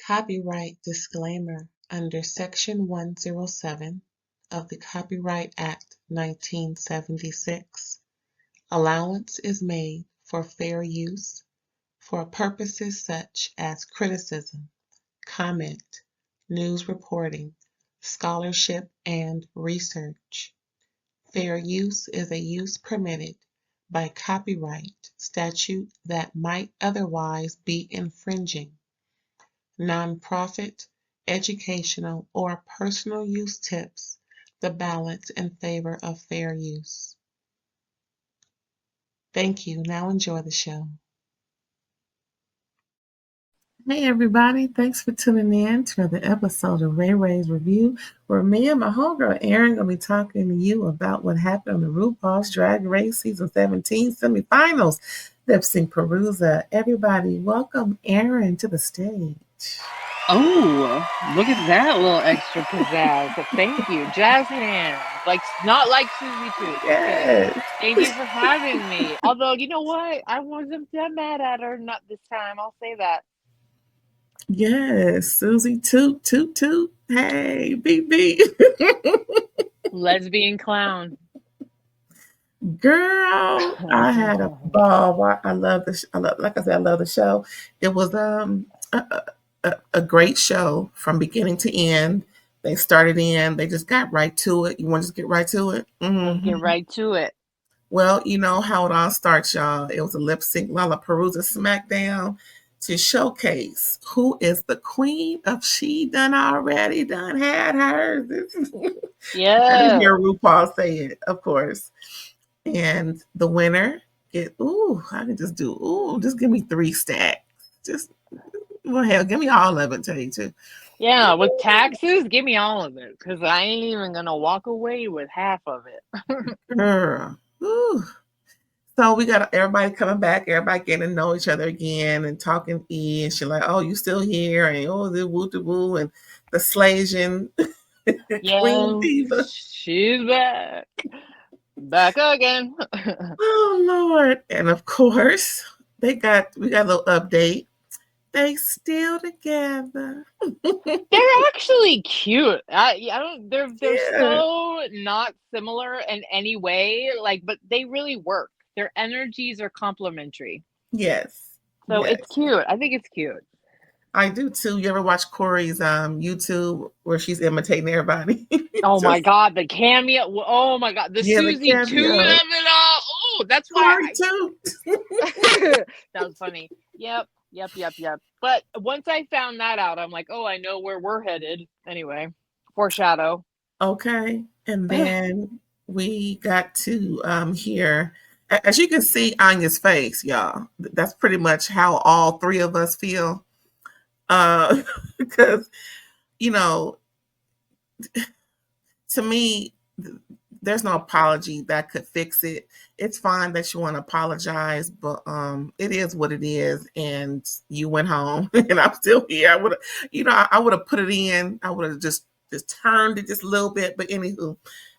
Copyright disclaimer under Section 107 of the Copyright Act 1976. Allowance is made for fair use for purposes such as criticism, comment, news reporting, scholarship, and research. Fair use is a use permitted by copyright statute that might otherwise be infringing. Nonprofit, educational, or personal use tips the balance in favor of fair use. Thank you. Now enjoy the show. Hey everybody, thanks for tuning in to another episode of RAERAEs Review, where me and my homegirl Erin gonna be talking to you about what happened on the RuPaul's Drag Race Season 17 semifinals. LIPSYNC Perusa. Everybody, welcome Erin to the stage. Oh, look at that little extra pizzazz. Thank you, jazz hands. Not like Susie too. Yes. Thank you for having me. Although, you know what? I wasn't that mad at her. Not this time. I'll say that. Yes, Susie toot toot toot. Hey, beep beep. Lesbian clown. Girl, I had a ball. I love the. Like I said, I love the show. It was a great show from beginning to end. They started in. They just got right to it. You want to just get right to it? Mm-hmm. Let's get right to it. Well, you know how it all starts, y'all. It was a lip sync Lollapalooza SmackDown to showcase who is the queen of She Done Already Done Had Hers. Yeah. I didn't hear RuPaul say it, of course. And the winner I can just just give me 3 stacks. Well, hell, give me all of it, tell you too. Yeah, with taxes, give me all of it, because I ain't even going to walk away with half of it. Girl. Ooh. So we got everybody coming back, everybody getting to know each other again and talking and she's like, oh, you still here? And the woo-de-woo and the Slasian Queen Diva. She's back. Back again. Oh, Lord. And of course, we got a little update. They still together. They're actually cute. They're so not similar in any way, but they really work. Their energies are complementary. Yes. So It's cute. I think it's cute. I do too. You ever watch Corey's YouTube where she's imitating everybody? Oh my God, the cameo! Oh my God, the Susie Toot of it all. Oh, that's why. Corey too. That was funny. Yep. But once I found that out, I'm like, oh, I know where we're headed. Anyway, foreshadow. Okay, and then we got to hear, as you can see Anya's face, y'all. That's pretty much how all 3 of us feel. Because, to me, there's no apology that could fix it. It's fine that you want to apologize, but it is what it is. And you went home, and I'm still here. I would have put it in. I would have just turned it just a little bit. But anywho,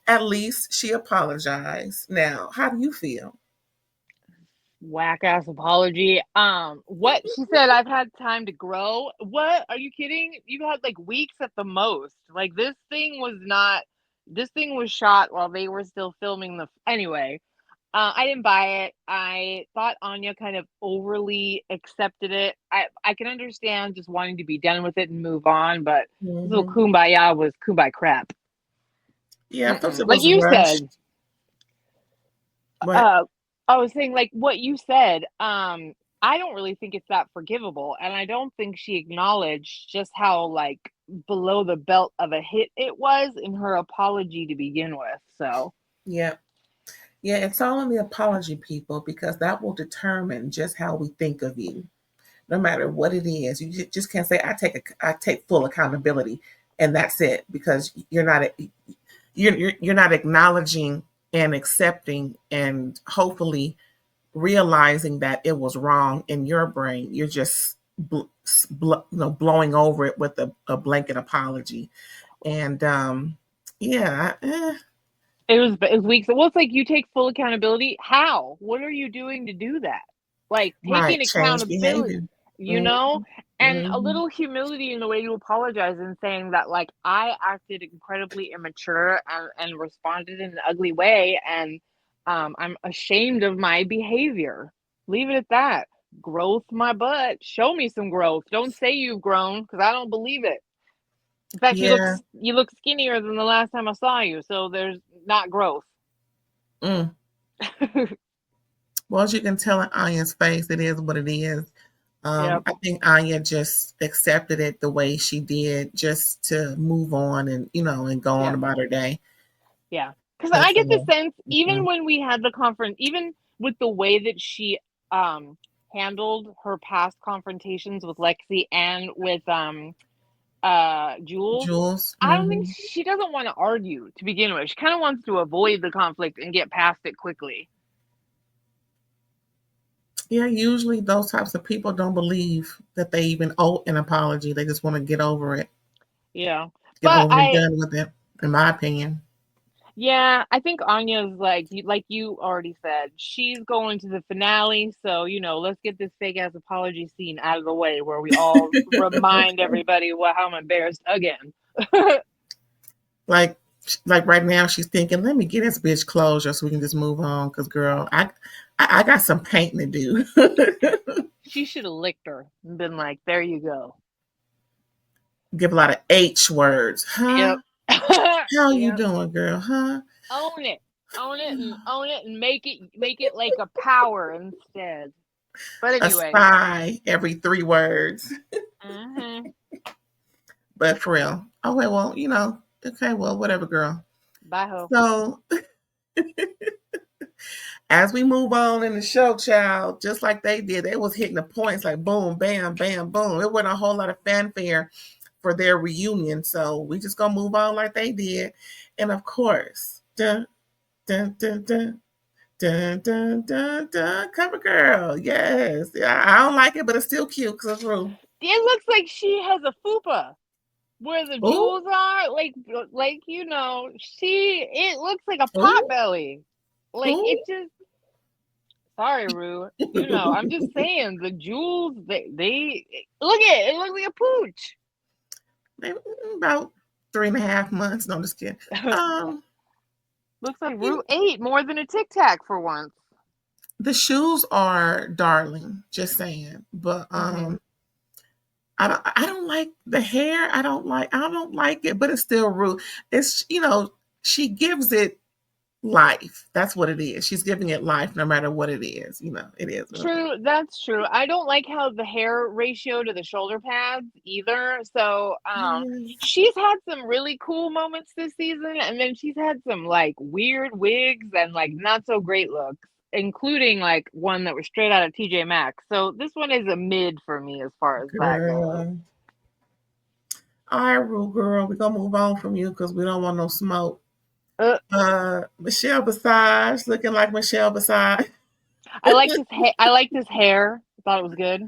at least she apologized. Now, how do you feel? Whack ass apology. What she said, I've had time to grow. What? Are you kidding? You've had weeks at the most. This thing was shot while they were still filming anyway. I didn't buy it. I thought Anya kind of overly accepted it. I can understand just wanting to be done with it and move on, but this little kumbaya was kumbaya crap. Yeah, it like you rushed. said. I was saying, what you said, I don't really think it's that forgivable. And I don't think she acknowledged just how, below the belt of a hit it was in her apology to begin with. So, yeah. Yeah, it's all in the apology, people, because that will determine just how we think of you. No matter what it is, you just can't say, I take full accountability, and that's it, because you're not acknowledging and accepting and hopefully realizing that it was wrong in your brain. You're just blowing over it with a blanket apology. And it was weeks. Well, it's you take full accountability. How? What are you doing to do that? Taking accountability. you know? And a Mm-hmm. little humility in the way you apologize and saying that, like, I acted incredibly immature and responded in an ugly way, and I'm ashamed of my behavior. Leave it at that. Growth my butt. Show me some growth. Don't say you've grown because I don't believe it. In fact, Yeah. you look skinnier than the last time I saw you, so there's not growth. Mm. Well, as you can tell in Anya's face, it is what it is. Yep. I think Anya just accepted it the way she did, just to move on and and go on Yeah. about her day. Yeah. Because I Because get the sense, even mhm. when we had the conference, even with the way that she handled her past confrontations with Lexi and with Jules, Jules, I don't think hmm she doesn't want to argue to begin with. She kind of wants to avoid the conflict and get past it quickly. yeah, usually those types of people don't believe that they even owe an apology. They just want to Yeah. get But over and done with it. In my opinion, yeah, I think Anya's like you already said, she's going to the finale, so let's get this fake ass apology scene out of the way where we all remind everybody how I'm embarrassed again. like like right now, she's thinking, "Let me get this bitch closure so we can just move on." Because girl, I got some painting to do. She should have licked her and been like, "There you go." Give a lot of H words, Yep. huh? How you Yep. doing, girl? Huh? Own it. Own it and make it like a power instead. But A anyway. sigh every 3 words. Mhm. But for real. Oh wait, well, okay, well, whatever, girl. Bye ho. So as we move on in the show, child, just like they did, they was hitting the points like boom, bam, bam, boom. It wasn't a whole lot of fanfare for their reunion. So we just gonna move on like they did. And of course, dun dun dun dun dun dun dun dun cover girl. Yes. Yeah, I don't like it, but it's still cute because it's Rue. It looks like she has a fupa. Where the Ooh, jewels are, like she it looks like a pot ooh, belly. Like ooh. it just sorry, Rue. I'm just saying the jewels they look at it looks like a pooch. Maybe about 3.5 months. No, I'm just kidding. Um, Looks like you Rue ate more than a Tic Tac for once. the shoes are darling, just saying. But Hmm. I don't like the hair. I don't like it, but it's still rude. It's she gives it life. That's what it is. She's giving it life no matter what it is. It is what it is. True, that's true. I don't like how the hair ratio to the shoulder pads either. So, Yes. she's had some really cool moments this season, and then she's had some like weird wigs and like not so great looks, including like one that was straight out of TJ Maxx. So this one is a mid for me as far as that goes. Girl. All right, Rue girl. We're gonna move on from you because we don't want no smoke. Uh, Michelle Visage looking like Michelle Visage. I liked his hair. Thought it was good.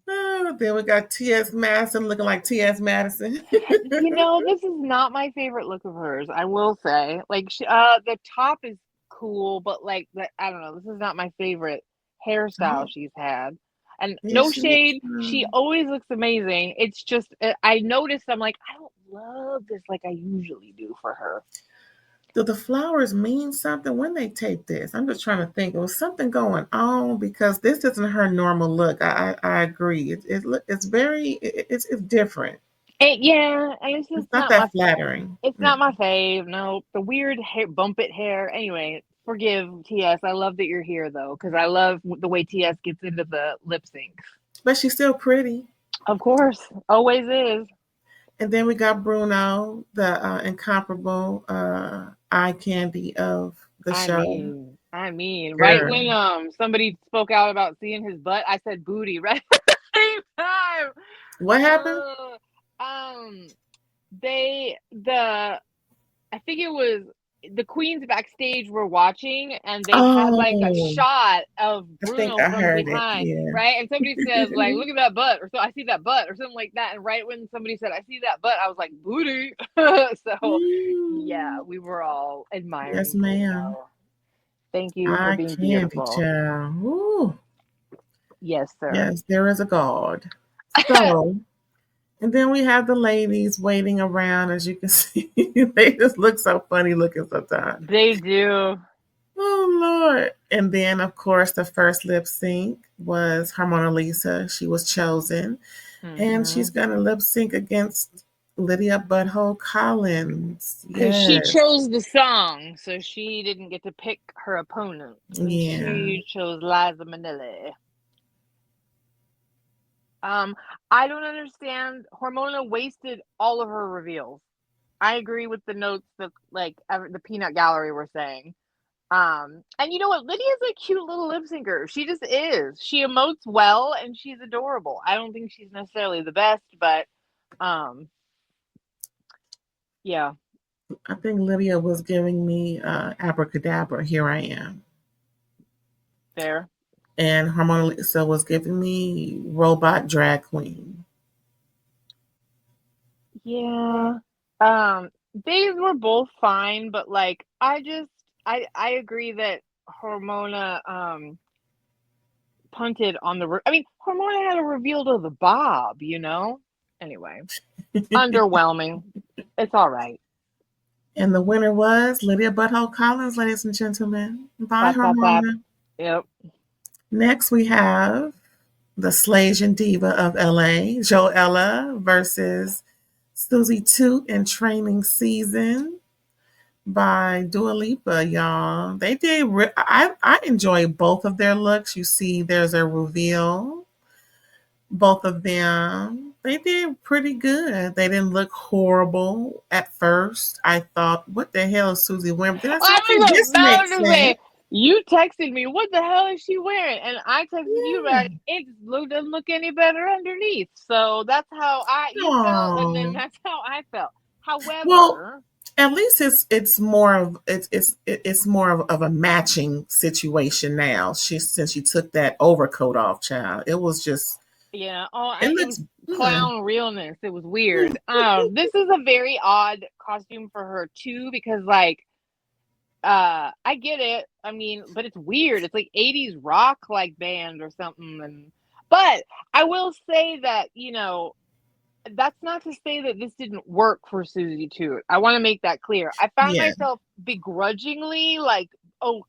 Then we got T.S. Madison looking like T.S. Madison. This is not my favorite look of hers. I will say, like, the top is cool, but like, I don't know. This is not my favorite hairstyle Oh, she's had. And yeah, no she looks. shade, she always looks amazing. It's just, I noticed. I'm like, I don't love this like I usually do for her. Do the flowers mean something when they tape this? I'm just trying to think. There was something going on because this isn't her normal look. I agree. It's very it's different. Yeah, and it's It's just not not my that flattering. It's Yeah. not my fave. No, the weird hair, bump it hair. Anyway, forgive TS. I love that you're here though, because I love the way TS gets into the lip syncs. But she's still pretty. Of course, always is. And then we got Bruno, the incomparable eye candy of the show. Right Girl. when somebody spoke out about seeing his butt, I said booty right at the same time. What happened? Um, I think it was the queens backstage were watching and they had like a Oh, shot of I think Bruno I from heard it. behind, Yeah. right? And somebody says like, "Look at that butt," or so I see that butt, or something like that. And right when somebody said, "I see that butt," I was like, "Booty!" So yeah, Mm. we were all Yes, admiring ma'am. Bruno. Thank you for Eye being candy, beautiful. child. Ooh. Yes, sir. Yes, there is a God. So, and then we have the ladies waiting around, as you can see. They just look so funny looking sometimes. They do. Oh Lord. And then of course the first lip sync was Harmona Lisa. She was chosen. And she's Hmm. gonna lip sync against Lydia Butthole Collins. Because she Yes. chose the song, so she didn't get to pick her opponent. And Yeah. she chose Liza Minnelli. Um, I don't understand. Hormona wasted all of her reveals. I agree with the notes that like the peanut gallery were saying. And you know what? Lydia's a cute little lip syncer. She just is. She emotes well and she's adorable. I don't think she's necessarily the best, but um, yeah, I think Lydia was giving me abracadabra, here I am. fair. And Harmona Lisa was giving me robot drag queen. Yeah. They were both fine, but like I agree that Hormona punted on the I mean, Hormona had a reveal to the Bob, you know? Anyway, underwhelming. It's all right. And the winner was Lydia Butthole Collins, ladies and gentlemen. Bye, Clap, clap, clap. Harmona. Yep. Next, we have the Slasian Diva of LA, Joella versus Susie Toot in Training Season by Dua Lipa, y'all. They did. I enjoy both of their looks. You see, there's a reveal. Both of them, they did pretty good. They didn't look horrible at first. I thought, what the hell is Susie wearing? Then I said, I okay, was this about makes to sense. say, you texted me, what the hell is she wearing? And I texted you Yeah. back, it doesn't look any better underneath. So that's how you felt, and then Oh. that's how I felt. Well, However, at least it's more of it's more of a matching situation now. She since she took that overcoat off, child. It was just yeah, it it was looks good. clown realness. It was weird. This is a very odd costume for her too, because like I get it. I mean, but it's weird. It's like 80s rock like band or something. And but I will say that, that's not to say that this didn't work for Susie Toot. I want to make that clear. I found Yeah. myself begrudgingly like, oh,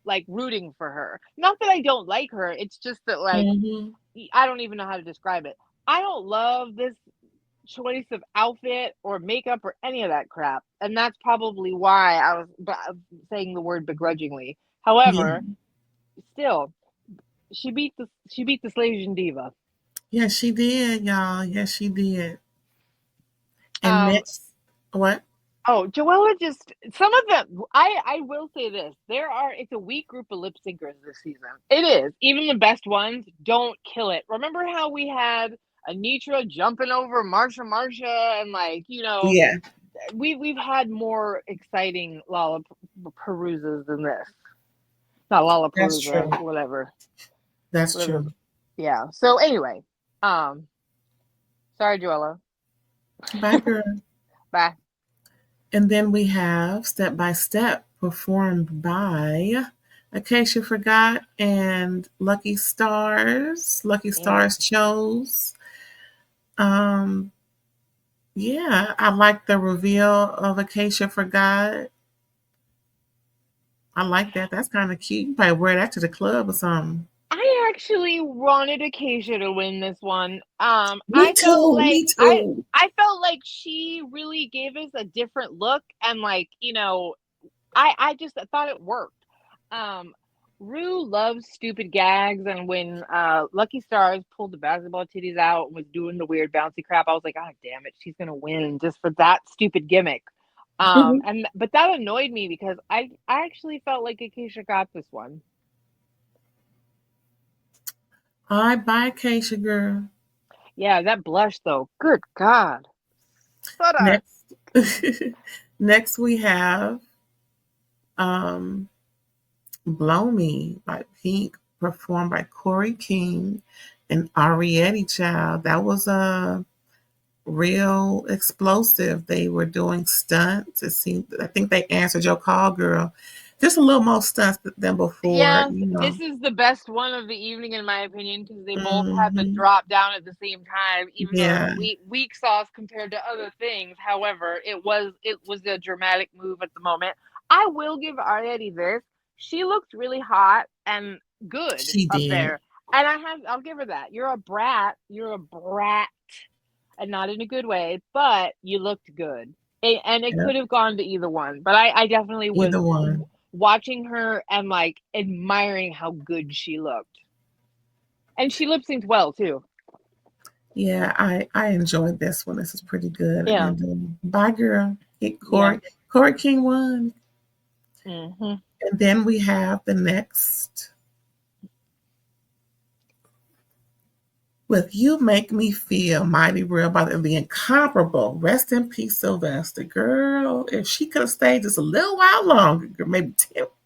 like rooting for her. Not that I don't like her. It's just that like Hmm. I don't even know how to describe it. I don't love this choice of outfit or makeup or any of that crap. And that's probably why I was saying the word begrudgingly. Yeah. However, still, she beat the Slasian diva. Yes, she did, y'all. Yes, she did. And Um, next, what? oh, Joella just some of them. I will say this: it's a weak group of lip syncers this season. It is. Even the best ones don't kill it. Remember how we had Anitra jumping over Marsha, and like Yeah, we've had more exciting Lollapaloozas than this. Not that's true. Lollapalooza, whatever, That's whatever. true. Yeah. So anyway, um, sorry, Joella. Bye, girl. Bye. And then we have Step by Step performed by Acacia Forgot and Lucky Stars. Lucky Yeah. Stars chose. Um, yeah, I like the reveal of Acacia Forgot. I like that. That's kind of cute. You can probably wear that to the club or something. I actually wanted Acacia to win this one. Me too. Me too. I felt like she really gave us a different look, and like I just thought it worked. Um, Rue loves stupid gags, and when Lucky Stars pulled the basketball titties out and was doing the weird bouncy crap, I was like, "Oh damn it, she's gonna win just for that stupid gimmick." And but that annoyed me because I actually felt like Acacia got this one. All right, bye, Acacia girl. Yeah, that blush though, good God, shut up. Next, next we have um, "Blow Me" by Pink, performed by Corey King and Ariete Child. That was a real explosive. They were doing stunts. It seemed. I think they answered your call, girl. Just a little more stunts than before, Yes, you know. this is the best one of the evening in my opinion because they both had the Hmm. drop down at the same time, even though it's Yeah, weak sauce compared to other things. However, it was a dramatic move at the moment. I will give Ariety this. She looked really hot and good she up did. there. And I'll give her that. You're a brat. You're a brat, and not in a good way, but you looked good. And it Yep. could have gone to either one, but I definitely was Either one. watching her and like admiring how good she looked. And she lip synced well too. Yeah, I enjoyed this one. This is pretty good. Yeah. And bye, girl. Yeah. Corey King won. Hmm. And then we have the next with "You Make Me Feel Mighty Real" by the incomparable. Rest in peace, Sylvester. Girl, if she could have stayed just a little while longer, maybe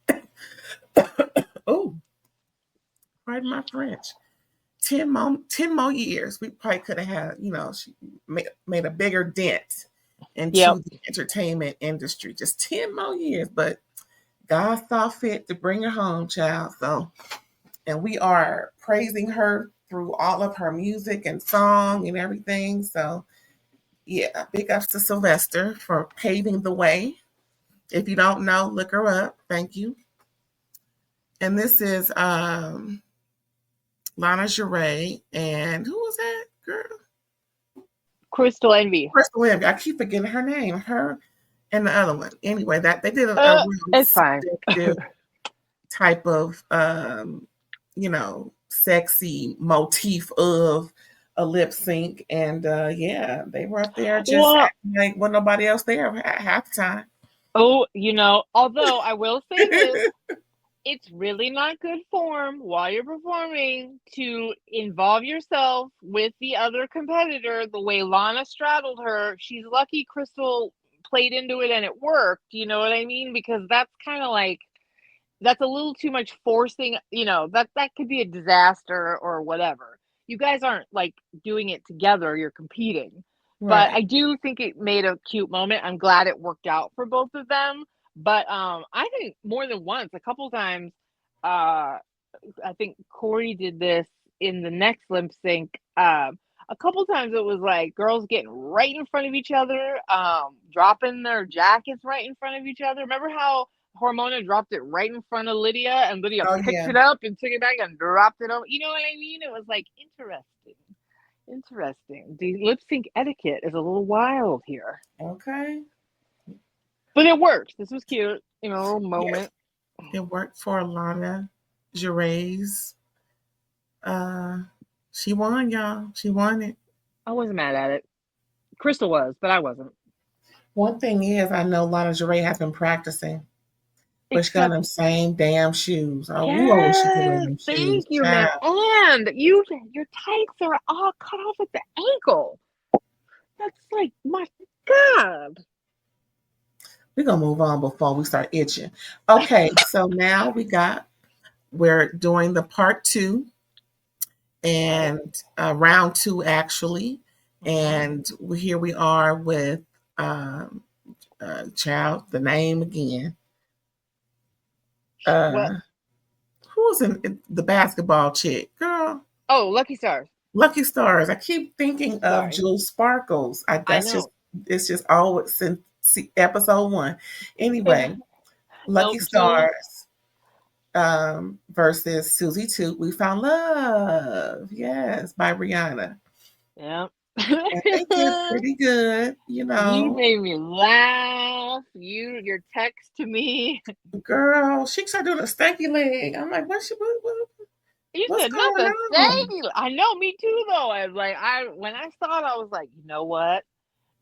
10. Oh, pardon my French. 10 more years, we probably could have had, she made a bigger dent Yep. into the entertainment industry. Just 10 more years, but God saw fit to bring her home, child. So, and we are praising her through all of her music and song and everything. So, yeah, big ups to Sylvester for paving the way. If you don't know, look her up. Thank you. And this is Lana Geray. And who was that girl? Crystal Envy. Crystal Envy. I keep forgetting her name. Her and the other one. Anyway, that they did a Uh, real it's fine. seductive type of sexy motif of a lip sync, and yeah, they were up there just Well, acting like when nobody else there at half the time. oh, although I will say this, it's really not good form while you're performing to involve yourself with the other competitor the way Lana straddled her. She's lucky Crystal played into it and it worked. You know what I mean? Because that's kind of like that's a little too much forcing, that could be a disaster or whatever. You guys aren't like doing it together, you're competing. But Right. I do think it made a cute moment. I'm glad it worked out for both of them. But I think more than once, a couple times, uh I think Corey did this in the next lip sync. A couple times it was like girls getting right in front of each other, dropping their jackets right in front of each other. Remember how Hormona dropped it right in front of Lydia, and Lydia Oh picked yeah. it up and took it back and dropped it over. You know what I mean? It was like interesting. Interesting. The lip sync etiquette is a little wild here. Okay. But it worked. This was cute. A little Yeah, moment. it worked for Lana Gervais. Uh, she won, y'all. She won it. I wasn't mad at it. Crystal was, but I wasn't. One thing is, I know Lana Gervais has been practicing, but she got Except them same damn shoes. Oh, ooh, I wish she could wear yes, them shoes. thank you, ma'am. Child. And your tights are all cut off at the ankle. That's like my God. We're gonna move on before we start itching. Okay, so now we're doing the part two Right. and round two actually, Mm-hmm. and here we are with child the name again. What? Uh, who was in the basketball chick girl? Oh, Lucky Stars. Lucky Stars. I keep thinking of Sorry. Jules Sparkles. I That's just know. it's just always since episode one. Anyway, Lucky Nope, Jules. Stars versus Susie Toot. We Found Love. Yes, by Rihanna. Yeah. And they did pretty good, you You know. made me laugh. Your text to me. Girl, she started doing a stanky leg. I'm like, You what's said not going the on? same. I know, me too. Though I was like, when I saw it, I was like, you know what?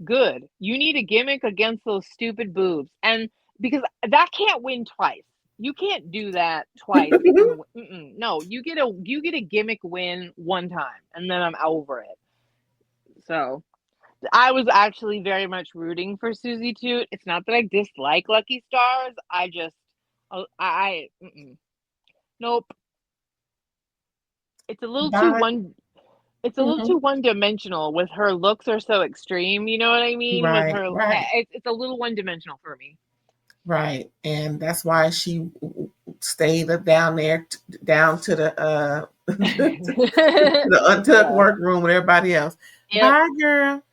Good. You need a gimmick against those stupid boobs, and because that can't win twice. You can't do that twice and no. You get a gimmick win one time, and then I'm over it. So I was actually very much rooting for Susie Toot. It's not that I dislike Lucky Stars. I just nope. It's a little too Bye. one. It's a little Mhm. too one dimensional with her looks are so extreme. You know what I mean? With Right, her, right. it's a little one dimensional for me. Right, and that's why she stayed down there, down to the to the untucked Yeah. workroom with everybody else. Yep. Bye, girl.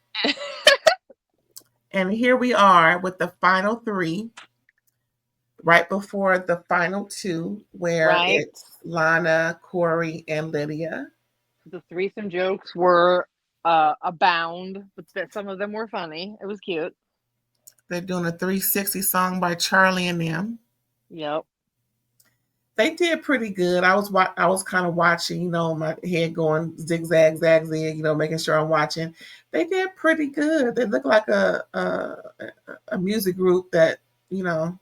And here we are with the final three, right before the final two, where Right. it's Lana, Corey, and Lydia. The threesome jokes were abound, but some of them were funny. It was cute. They're doing a 360 song by Charlie and them. Yep. They did pretty good. I was kind of watching, my head going zigzag, zag, zig, making sure I'm watching. They did pretty good. They look like a music group that you know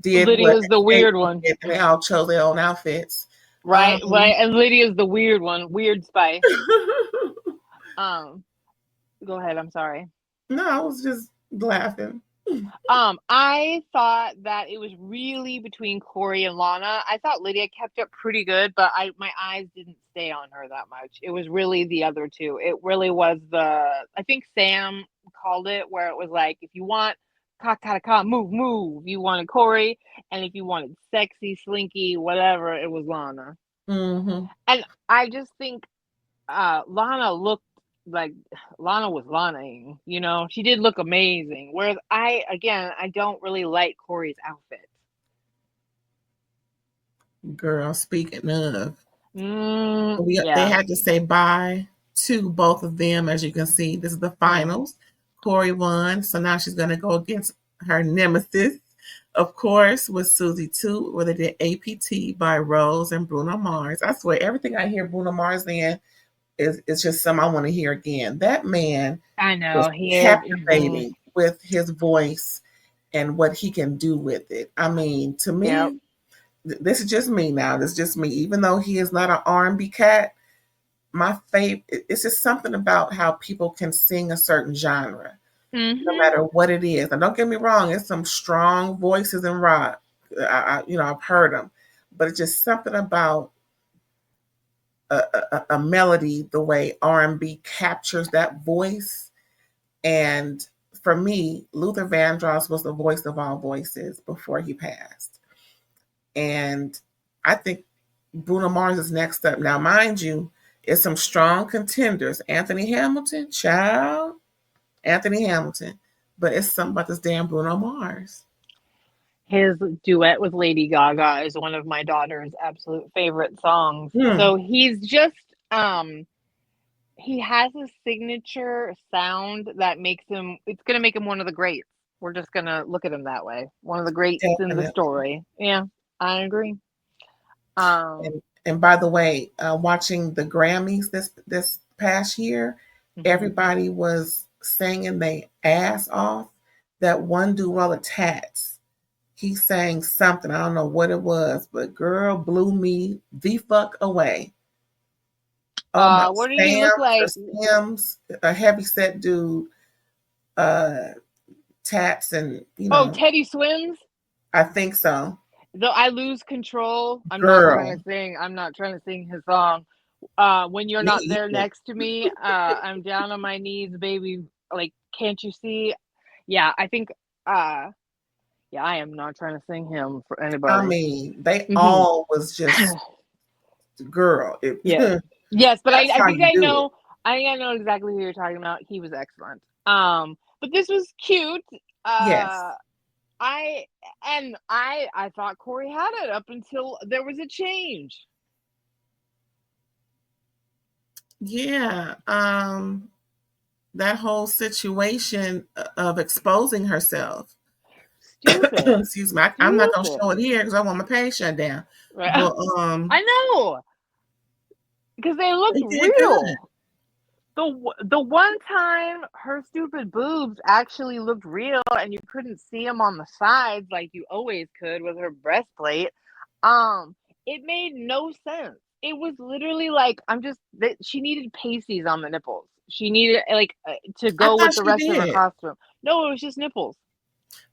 did what Lydia's the they weird one. did, and they all chose their own outfits. Right, right. And Lydia's the weird one. Weird Spice. Um, go ahead, I'm sorry. No, I was just laughing. I thought that it was really between Corey and Lana. I thought Lydia kept up pretty good, but my eyes didn't stay on her that much. It was really the other two. It really was I think Sam called it, where it was like, if you want ka move, move, you wanted Corey, and if you wanted sexy, slinky, whatever, it was Lana. Mm-hmm. And I just think Lana looked like Lana was Lana-ing, she did look amazing. Whereas I don't really like Corey's outfit. Girl, speaking of, they Yeah. had to say bye to both of them. As you can see, this is the Mm. finals. Corey won, so now she's going to go against her nemesis, of course, with Susie too, where they did APT by Rose and Bruno Mars. I swear, everything I hear Bruno Mars in is just something I want to hear again. That man I is know he is. captivating with his voice and what he can do with it. I mean, to Yep. me, this is just me now. This is just me. Even though he is not an R&B cat, my favorite, it's just something about how people can sing a certain genre, no Mhm. matter what it is. And don't get me wrong, it's some strong voices in rock. I've heard them, but it's just something about a melody, the way R&B captures that voice. And for me, Luther Vandross was the voice of all voices before he passed. And I think Bruno Mars is next up. Now, mind you, it's some strong contenders. Anthony Hamilton, child, Anthony Hamilton. But it's something about this damn Bruno Mars. His duet with Lady Gaga is one of my daughter's absolute favorite songs. Hmm. So he's just he has a signature sound that makes him it's going to make him one of the greats. We're just going to look at him that way. One of the greats in the Definitely. story. Yeah, I agree. Um And by the way, watching the Grammys this past year, mhm. everybody was singing their ass off. That one dude, Tats, he sang something. I don't know what it was, but girl blew me the fuck away. Oh my, What did he look like? Sims, a heavy set dude, uh, Tats, and Oh, Teddy Swims? I think so. Though I lose control. Girl, I'm not trying to sing his song. When you're me not there either. next to me, I'm down on my knees, baby. Like, can't you see? Yeah, I think uh yeah, I am not trying to sing him for I anybody. mean, they Mhm. all was just girl. Yes. That's Yes, but I how think you do it. I know exactly who you're talking about. He was excellent. But this was cute. Yes. Uh I I thought Corey had it up until there was a change. Yeah. That whole situation of exposing herself. Stupid. Excuse me. I'm not gonna Stupid. show it here because I want my page shut down. Right. But I know because they looked they did good. real. The one time her stupid boobs actually looked real and you couldn't see them on the sides like you always could with her breastplate. Um, it made no sense. It was literally like she needed pasties on the nipples. She needed to I go thought with the she rest of her did. costume. No, it was just nipples.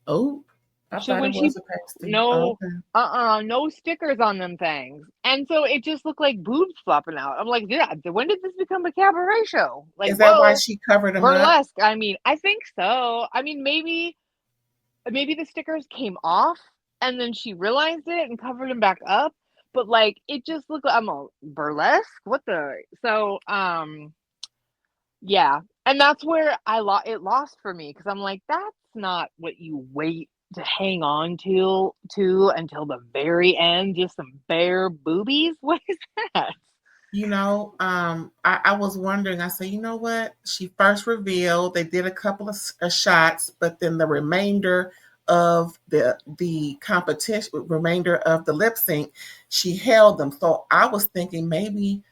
Oh, I So thought when it was she a pasty. no Okay. no stickers on them things, and so it just looked like boobs flopping out. I'm like, yeah, when did this become a cabaret show? Like, Is that why whoa, she covered them up? burlesque. I mean, I think so. I mean, maybe maybe the stickers came off and then she realized it and covered them back up. But like it just looked like I'm a burlesque. What the yeah. And that's where it lost for me because I'm like, that's not what you wait to hang on to until the very end, just some bare boobies. What is that? I was wondering. I said, you know what? She first revealed they did a couple of shots, but then the remainder of the competition, remainder of the lip sync, she held them. So I was thinking maybe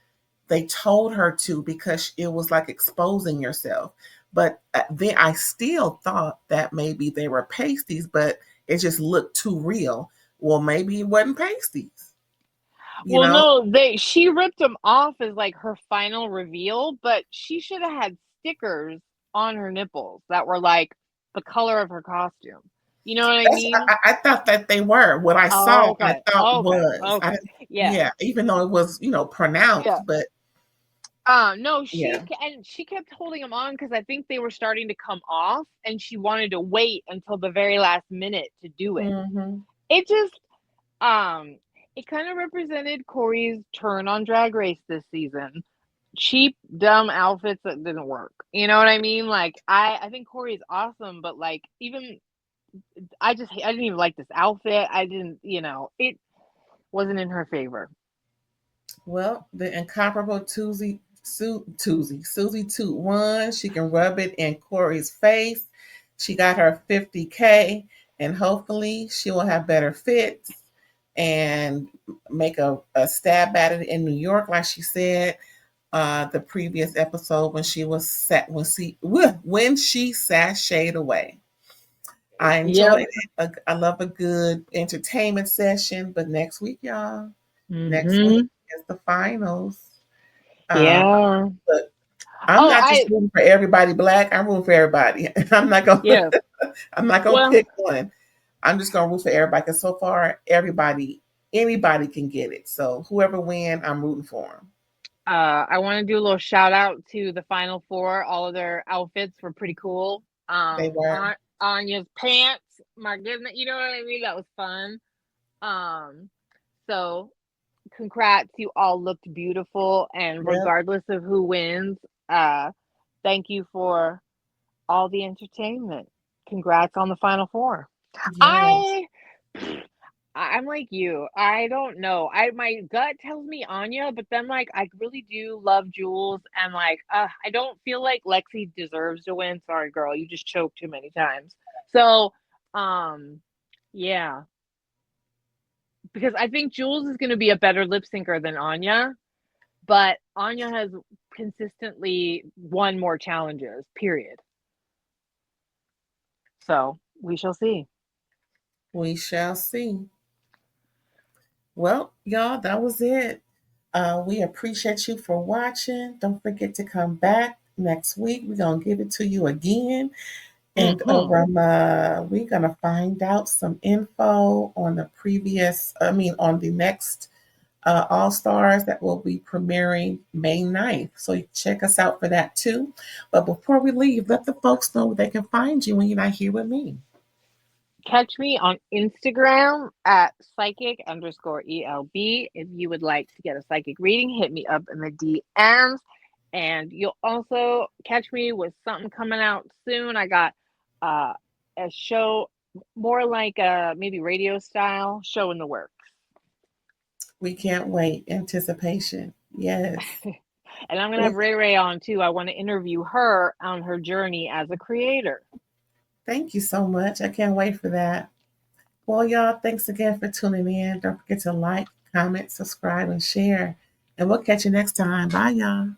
they told her to because it was like exposing yourself. But then I still thought that maybe they were pasties, but it just looked too real. Well, maybe it wasn't pasties, you Well, know? no, she ripped them off as like her final reveal, but she should have had stickers on her nipples that were like the color of her costume. You know what I That's mean? I thought that they were. What I Oh, saw, I okay. thought Okay. was. Okay. Yeah. Yeah, even though it was, Yeah. pronounced, but No, yeah. she kept holding them on because I think they were starting to come off, and she wanted to wait until the very last minute to do it. Hmm. It just, um, it kind of represented Corey's turn on Drag Race this season. Cheap, dumb outfits that didn't work. You know what I mean? Like I think Corey's awesome, but like even I didn't even like this outfit. I didn't, it wasn't in her favor. Well, the incomparable Susie Toot won. She can rub it in Corey's face. She got her 50K, and hopefully she will have better fits and make a stab at it in New York, like she said. The previous episode when she was set when she sashayed away. I Yep. enjoyed it. I love a good entertainment session. But next week, y'all, next week Mhm. is the finals. Um, Yeah. but I'm Oh, not just rooting for everybody black. I'm rooting for everybody. I'm not gonna. yeah. I'm not gonna Well, pick one. I'm just gonna root for everybody because so far, anybody can get it. So whoever win, I'm rooting for them. I want to do a little shout out to the final four. All of their outfits were pretty cool. They were. Anya's pants, my goodness, you know what I mean? That was fun. Um, so congrats, you all looked beautiful, and Yep. regardless of who wins, uh, thank you for all the entertainment. Congrats on the final four. Yes. I I'm like you. I don't know. My gut tells me Anya, but then like I really do love Jules, and like I don't feel like Lexi deserves to win. Sorry, girl, you just choked too many times. So, um, yeah, because I think Jules is going to be a better lip syncer than Anya, but Anya has consistently won more challenges. Period. So we shall see. We shall see. Well, y'all, that was it. We appreciate you for watching. Don't forget to come back next week. We're gonna give it to you again, and Hmm. we're gonna find out some info on the previous. I mean, on the next All Stars that will be premiering May 9th. So you check us out for that too. But before we leave, let the folks know where they can find you when you're not here with me. Catch me on Instagram at psychic_ELB. If you would like to get a psychic reading, hit me up in the DMs. And you'll also catch me with something coming out soon. I got uh, a show, more like a maybe radio style show in the works. We can't wait. Anticipation. Yes. And I'm going to have Ray Ray on too. I want to interview her on her journey as a creator. Thank you so much. I can't wait for that. Well, y'all, thanks again for tuning in. Don't forget to like, comment, subscribe, and share. And we'll catch you next time. Bye, y'all.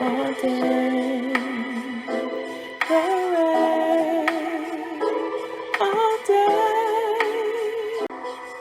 All day.